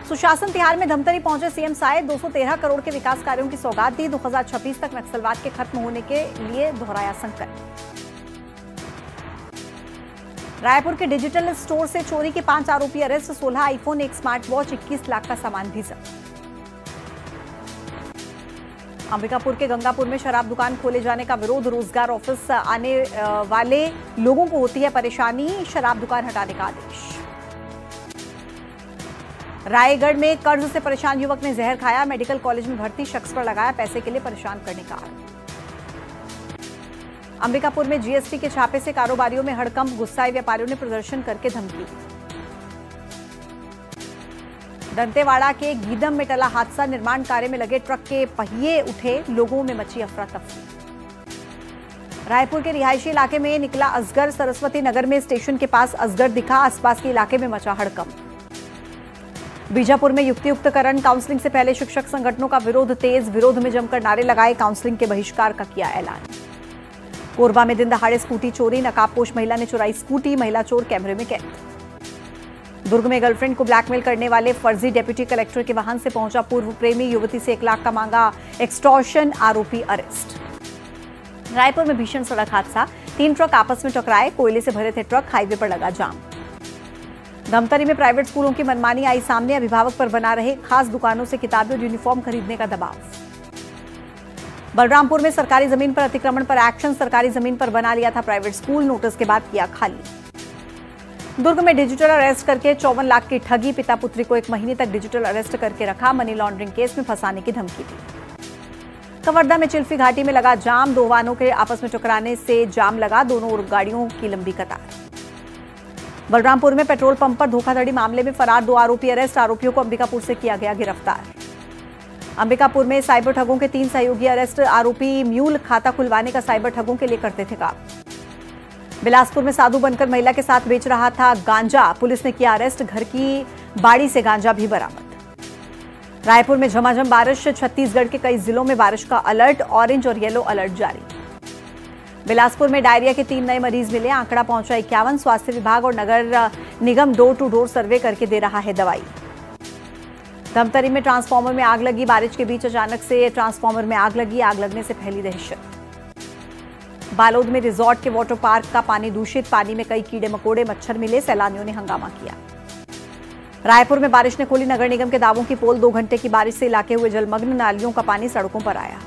सुशासन तिहार में धमतरी पहुंचे सीएम साय 213 करोड़ के विकास कार्यों की सौगात दी। 2026 तक नक्सलवाद के खत्म होने के लिए दोहराया संकल्प। रायपुर के डिजिटल स्टोर से चोरी के 5 आरोपी arrest. 16 iPhone, 1 smart watch, 21 lakh का सामान भी जब्त। अंबिकापुर के गंगापुर में शराब दुकान खोले जाने का विरोध। रोजगार ऑफिस आने वाले लोगों को होती है परेशानी। शराब दुकान हटाने का आदेश। रायगढ़ में कर्ज से परेशान युवक ने जहर खाया। मेडिकल कॉलेज में भर्ती शख्स पर लगाया पैसे के लिए परेशान करने का आरोप। अंबिकापुर में जीएसटी के छापे से कारोबारियों में हड़कंप। गुस्साए व्यापारियों ने प्रदर्शन करके धमकी दी। दंतेवाड़ा के गीदम में टला हादसा। निर्माण कार्य में लगे ट्रक के पहिए उठे। लोगों में मची अफरा तफरी। रायपुर के रिहायशी इलाके में निकला अजगर। सरस्वती नगर में स्टेशन के पास अजगर दिखा। आसपास के इलाके में मचा हड़कंप। बीजापुर में युक्तियुक्तकरण काउंसलिंग से पहले शिक्षक संगठनों का विरोध तेज। विरोध में जमकर नारे लगाए। काउंसलिंग के बहिष्कार का किया ऐलान। कोरबा में दिन दहाड़े स्कूटी चोरी। नकाबपोश महिला ने चुराई स्कूटी। महिला चोर कैमरे में कैद। दुर्ग में गर्लफ्रेंड को ब्लैकमेल करने वाले फर्जी डेप्यूटी कलेक्टर के वाहन से पहुंचा पूर्व प्रेमी। युवती से 1 लाख का मांगा एक्सटॉर्शन। आरोपी अरेस्ट। रायपुर में भीषण सड़क हादसा। 3 ट्रक आपस में टकराए। कोयले से भरे थे ट्रक। हाईवे पर लगा जाम। धमतरी में प्राइवेट स्कूलों की मनमानी आई सामने। अभिभावक पर बना रहे खास दुकानों से किताबें और यूनिफॉर्म खरीदने का दबाव। बलरामपुर में सरकारी जमीन पर अतिक्रमण पर एक्शन। सरकारी जमीन पर बना लिया था प्राइवेट स्कूल। नोटिस के बाद किया खाली। दुर्ग में डिजिटल अरेस्ट करके 54 लाख की ठगी। पिता पुत्री को 1 महीने तक डिजिटल अरेस्ट करके रखा। मनी लॉन्ड्रिंग केस में फंसाने की धमकी दी। कवर्धा में चिल्फी घाटी में लगा जाम। 2 वाहनों के आपस में टकराने से जाम लगा। दोनों ओर गाड़ियों की लंबी कतार। बलरामपुर में पेट्रोल पंप पर धोखाधड़ी मामले में फरार 2 आरोपी अरेस्ट। आरोपियों को अंबिकापुर से किया गया गिरफ्तार। अंबिकापुर में साइबर ठगों के 3 सहयोगी अरेस्ट। आरोपी म्यूल खाता खुलवाने का साइबर ठगों के लिए करते थे काम। बिलासपुर में साधु बनकर महिला के साथ बेच रहा था गांजा। पुलिस ने किया अरेस्ट। घर की बाड़ी से गांजा भी बरामद। रायपुर में झमाझम बारिश। छत्तीसगढ़ के कई जिलों में बारिश का अलर्ट। ऑरेंज और येलो अलर्ट जारी। बिलासपुर में डायरिया के 3 नए मरीज मिले। आंकड़ा पहुंचा 51। स्वास्थ्य विभाग और नगर निगम डोर टू डोर सर्वे करके दे रहा है दवाई। धमतरी में ट्रांसफार्मर में आग लगी। बारिश के बीच अचानक से ट्रांसफार्मर में आग लगी। आग लगने से फैली दहशत। बालोद में रिजॉर्ट के वाटर पार्क का पानी दूषित। पानी में कई कीड़े मकोड़े मच्छर मिले। सैलानियों ने हंगामा किया। रायपुर में बारिश ने खोली नगर निगम के दावों की पोल। 2 घंटे की बारिश से इलाके हुए जलमग्न। नालियों का पानी सड़कों पर आया।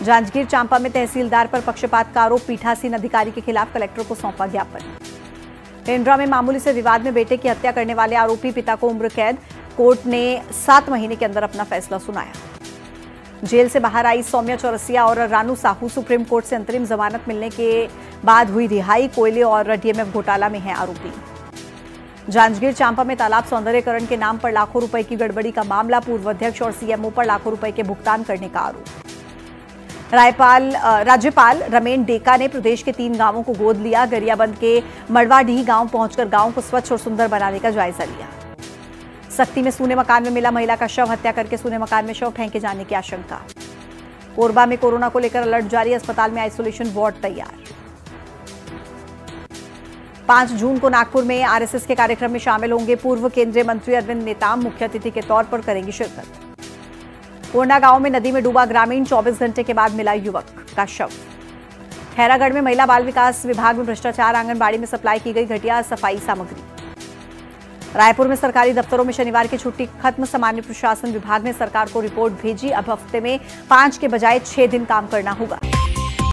जांजगीर चांपा में तहसीलदार पर पक्षपात का आरोप। पीठासीन अधिकारी के खिलाफ कलेक्टर को सौंपा ज्ञापन। पेंड्रा में मामूली से विवाद में बेटे की हत्या करने वाले आरोपी पिता को उम्र कैद। कोर्ट ने 7 महीने के अंदर अपना फैसला सुनाया। जेल से बाहर आई सौम्या चौरसिया और रानू साहू। सुप्रीम कोर्ट से अंतरिम जमानत मिलने के बाद हुई रिहाई। कोयले और डीएमएफ घोटाला में है आरोपी। जांजगीर चांपा में तालाब सौंदर्यकरण के नाम पर लाखों रुपए की गड़बड़ी का मामला। पूर्व अध्यक्ष और सीएमओ पर लाखों रुपए के भुगतान करने का आरोप। राज्यपाल रमेन डेका ने प्रदेश के 3 गांवों को गोद लिया। गरियाबंद के मड़वाडीह गांव पहुंचकर गांव को स्वच्छ और सुंदर बनाने का जायजा लिया। सक्ती में सूने मकान में मिला महिला का शव। हत्या करके सूने मकान में शव फेंके जाने की आशंका। कोरबा में कोरोना को लेकर अलर्ट जारी। अस्पताल में आइसोलेशन वार्ड तैयार। 5 जून को नागपुर में आरएसएस के कार्यक्रम में शामिल होंगे पूर्व केंद्रीय मंत्री अरविंद नेताम। मुख्य अतिथि के तौर पर करेंगी शिरकत। कोरना गांव में नदी में डूबा ग्रामीण। 24 घंटे के बाद मिला युवक का शव। खैरागढ़ में महिला बाल विकास विभाग में भ्रष्टाचार। आंगनबाड़ी में सप्लाई की गई घटिया सफाई सामग्री। रायपुर में सरकारी दफ्तरों में शनिवार की छुट्टी खत्म। सामान्य प्रशासन विभाग ने सरकार को रिपोर्ट भेजी। अब हफ्ते में 5 के बजाय 6 दिन काम करना होगा।